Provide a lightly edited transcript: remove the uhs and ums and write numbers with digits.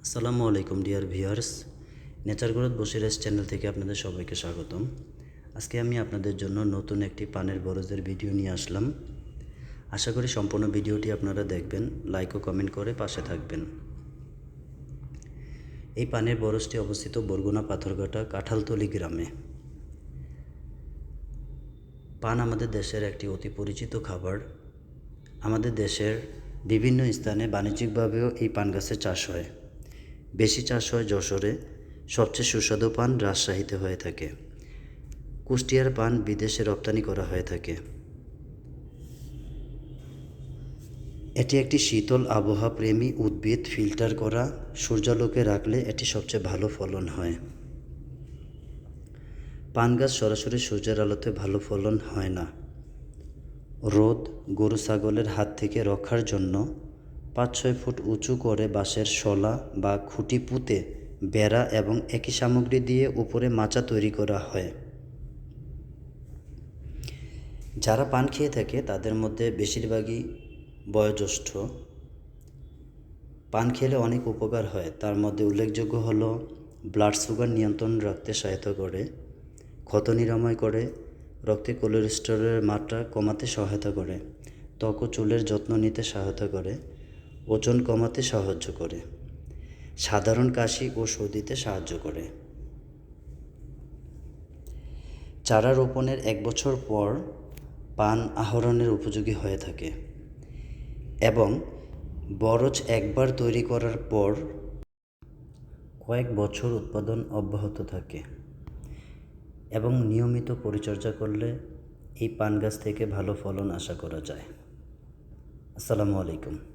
আসসালামু আলাইকুম dear viewers, nature growth Basiraj channel থেকে আপনাদের সবাইকে স্বাগতম। আজকে আমি আপনাদের জন্য নতুন একটি পানের বরজের ভিডিও নিয়ে আসলাম। আশা করি সম্পূর্ণ ভিডিওটি আপনারা দেখবেন, লাইক ও কমেন্ট করে পাশে থাকবেন। এই পানের বরজটি অবস্থিত বরগুনা পাথরঘাটা কাঁঠালতলী গ্রামে। পান আমাদের দেশের একটি অতি পরিচিত খাবার। আমাদের দেশের বিভিন্ন স্থানে বাণিজ্যিকভাবেও এই পান গাছের চাষ হয়। বেশি চাষ হয় যশোরে, সবচেয়ে সুস্বাদু পান রাজশাহীতে হয়ে থাকে। কুষ্টিয়ার পান বিদেশে রপ্তানি করা হয়ে থাকে। এটি একটি শীতল আবহাওয়া প্রেমী উদ্ভিদ। ফিল্টার করা সূর্যালোকে রাখলে এটি সবচেয়ে ভালো ফলন হয়। পান গাছ সরাসরি সূর্যের আলোতে ভালো ফলন হয় না। রোদ, গরু ছাগলের হাত থেকে রক্ষার জন্য ৫-৬ ফুট উঁচু করে বাঁশের শলা বা খুঁটি পুঁতে বেড়া এবং একই সামগ্রী দিয়ে উপরে মাচা তৈরি করা হয়। যারা পান খেয়ে থাকে তাদের মধ্যে বেশিরভাগই বয়োজ্যেষ্ঠ। পান খেলে অনেক উপকার হয়, তার মধ্যে উল্লেখযোগ্য হলো ব্লাড সুগার নিয়ন্ত্রণ রাখতে সহায়তা করে, ক্ষত নিরাময় করে, রক্তে কোলেস্টেরলের মাত্রা কমাতে সহায়তা করে, ত্বক ও চুলের যত্ন নিতে সহায়তা করে, ওজন কমাতে সাহায্য করে, সাধারণ কাশি ও সর্দিতে সাহায্য করে। চারা রোপণের ১ বছর পর পান আহরণের উপযোগী হয়ে থাকে এবং বরজ একবার তৈরি করার পর কয়েক বছর উৎপাদন অব্যাহত থাকে এবং নিয়মিত পরিচর্যা করলে এই পান গাছ থেকে ভালো ফলন আশা করা যায়। আসসালামু আলাইকুম।